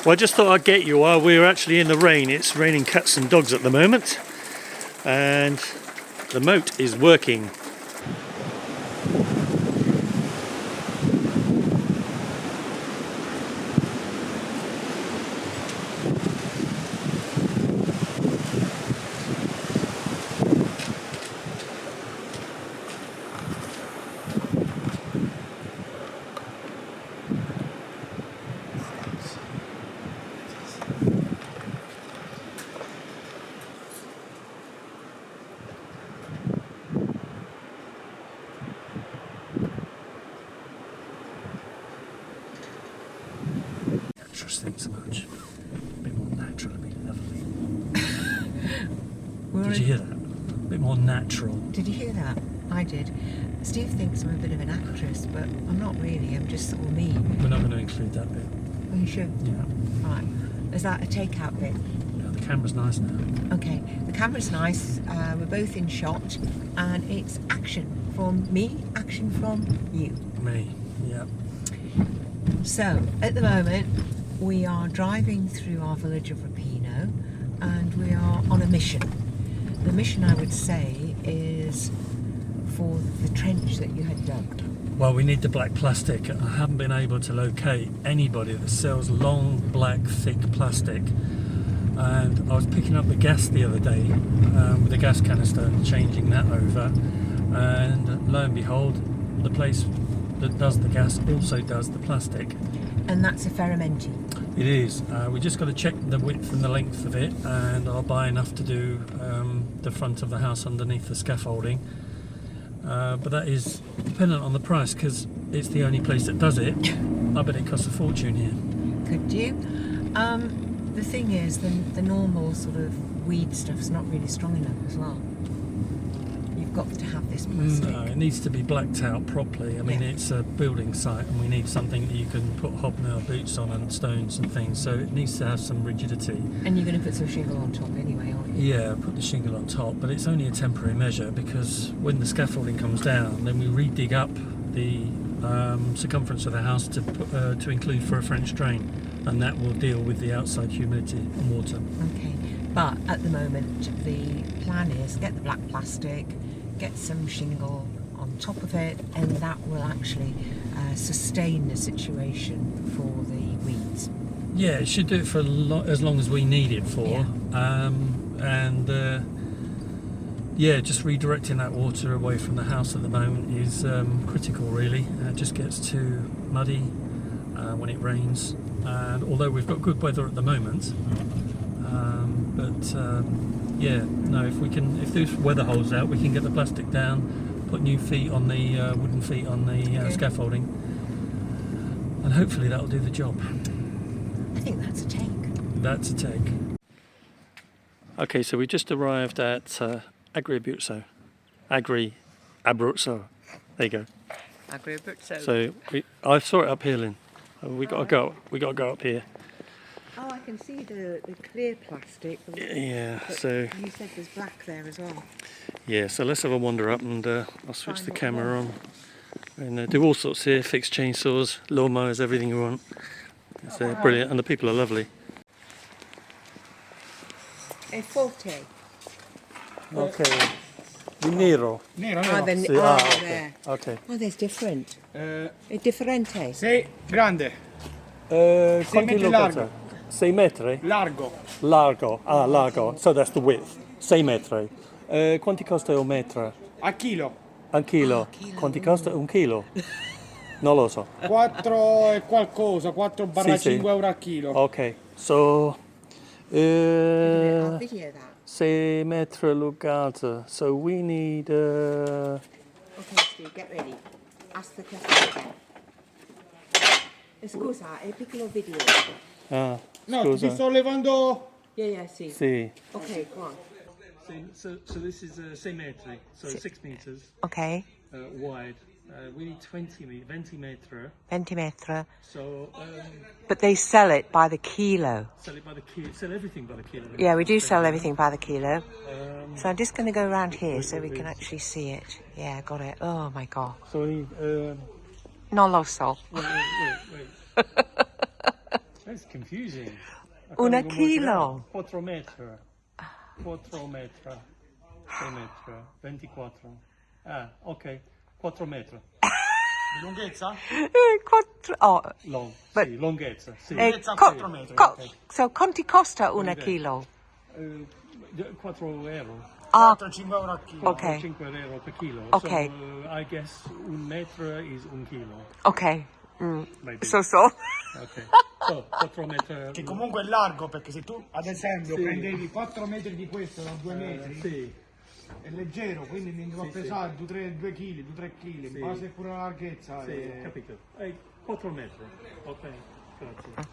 Well, I just thought I'd get you while we're actually in the rain. It's raining cats and dogs at the moment, and the moat is working. Interesting so much. A bit more natural, a bit lovely. Did you hear that? A bit more natural. Did you hear that? I did. Steve thinks I'm a bit of an actress, but I'm not really. I'm just sort of me. We're not going to include that bit. Are you sure? Yeah. Right. Is that a takeout bit? Yeah, the camera's nice now. Okay. The camera's nice. We're both in shot, and it's action from me, action from you. Me. Yeah. So at the moment, we are driving through our village of Rapino, and we are on a mission. The mission, I would say, is for the trench that you had dug. Well, we need the black plastic. I haven't been able to locate anybody that sells long, black, thick plastic. And I was picking up the gas the other day with a gas canister and changing that over. And lo and behold, the place that does the gas also does the plastic. And that's a Ferramenti. It is. We just got to check the width and the length of it, and I'll buy enough to do the front of the house underneath the scaffolding. But that is dependent on the price, because it's the only place that does it. I bet it costs a fortune here. Could you? The thing is, the normal sort of weed stuff's not really strong enough as well. You've got to have this plastic. No, it needs to be blacked out properly. I mean, it's a building site, and we need something that you can put hobnail boots on and stones and things, so it needs to have some rigidity. And you're going to put some shingle on top anyway, aren't you? Yeah, put the shingle on top, but it's only a temporary measure, because when the scaffolding comes down, then we re-dig up the circumference of the house to include for a French drain, and that will deal with the outside humidity and water. Okay, but at the moment the plan is get the black plastic, get some shingle on top of it, and that will actually sustain the situation for the weeds. Yeah, it should do it for as long as we need it for. Yeah. Yeah, just redirecting that water away from the house at the moment is critical, really. It just gets too muddy when it rains, and although we've got good weather at the moment, yeah, no, if those weather holds out, we can get the plastic down, put new feet on the wooden feet on the scaffolding, and hopefully that'll do the job. I think that's a take. That's a take. Okay, so we just arrived at Abruzzo. Abruzzo. There you go. Abruzzo. So I saw it up here, Lynn. We got to go. We got to go up here. Oh, I can see the clear plastic. Yeah. But So you said there's black there as well. yeah. So let's have a wander up, and I'll switch the camera on and do all sorts here. Fix chainsaws, lawnmowers, everything you want. It's brilliant, and the people are lovely. A forte. Okay. Di nero. Nero, Ah, nero. then, Sì, okay. there. Okay. Oh, there's different. Eh, È differente. sei grande, Quanti metri lo largo. 6 metri? largo. Largo. Ah, largo. So that's the width. 6 metri. Quanti costa un metro? A chilo. Un chilo. chilo. Quanti costa un chilo? Non lo so. 4 e qualcosa, 4/5 Sì, sì. euro a chilo. Okay. So I'll video that. 6 metri allungata. So we need Okay, Steve, get ready. Ask the question again. Scusa, è piccolo video. ah, No, scusa. ti sto levando. Yeah, sì. Sì. Okay, go on. So this is 6 metri. So 6 meters Okay, wide. We need 20 metri. 20 metri. So But they sell it by the kilo. sell it by the kilo. Sell everything by the kilo. Yeah, we do sell everything by the kilo. So I'm just going to go around here so we can actually see it. Yeah, got it. Oh my god. So we need. Non lo so. Wait. That's confusing. Una chilo. 4 metri. 4 metri. 6 metri. 24. Ah, ok. 4 metri. Di lunghezza? Quattro. Oh, But- sì, lunghezza. Sì. Lunghezza 4 metri. so quanti costa una chilo? 4 euro. Ah, 4-5 euro al chilo. ok. 5 euro per chilo. Okay. So I guess 1 metro is 1 chilo. Ok. Maybe. So. Ok. So, 4 metri. Che comunque è largo, perché se tu ad esempio Sì. prendevi 4 metri di questo da 2 metri, Sì. è leggero, quindi mi va a pesare 2 kg, 2-3 kg, in Sì. base pure alla larghezza. Sì, e- capito. 4 metri. Ok. Grazie.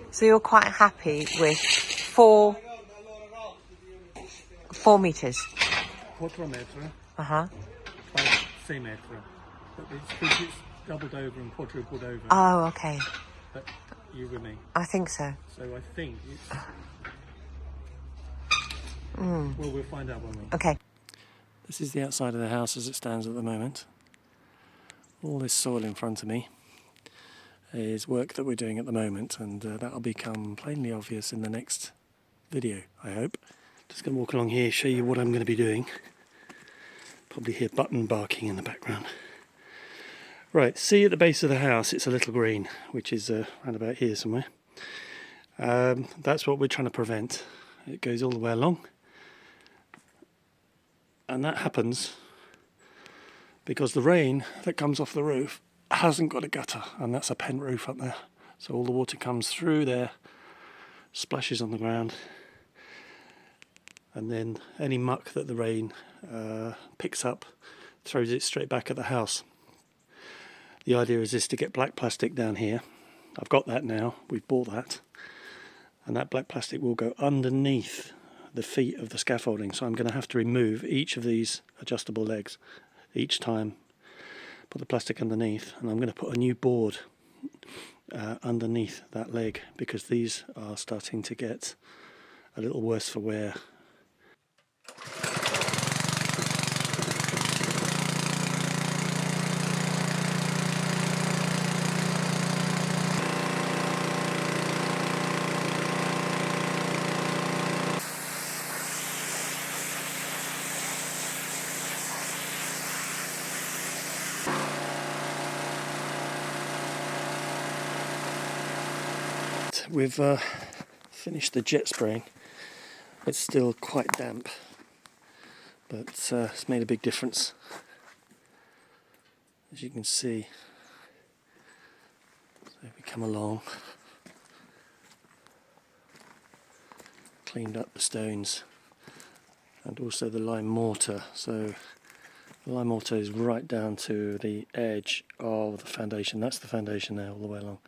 So you're quite happy with 4 meters. 4 metri. Uh-huh. 6 metri. But it's doubled over and quadrupled over. Oh, okay. But you with me. I think so. So I think it's... Well, we'll find out when we... Okay. This is the outside of the house as it stands at the moment. All this soil in front of me is work that we're doing at the moment, and that'll become plainly obvious in the next video, I hope. Just going to walk along here, show you what I'm going to be doing. Probably hear button barking in the background. Right, see at the base of the house it's a little green, which is around about here somewhere. That's what we're trying to prevent. It goes all the way along. And that happens because the rain that comes off the roof hasn't got a gutter, and that's a pent roof up there. So all the water comes through there, splashes on the ground, and then any muck that the rain picks up throws it straight back at the house. The idea is to get black plastic down here. I've got that now, we've bought that, and that black plastic will go underneath the feet of the scaffolding, so I'm going to have to remove each of these adjustable legs each time, put the plastic underneath, and I'm going to put a new board underneath that leg, because these are starting to get a little worse for wear. We've finished the jet spraying. It's still quite damp, but it's made a big difference. As you can see, so we come along, cleaned up the stones and also the lime mortar. So the lime mortar is right down to the edge of the foundation. That's the foundation there all the way along.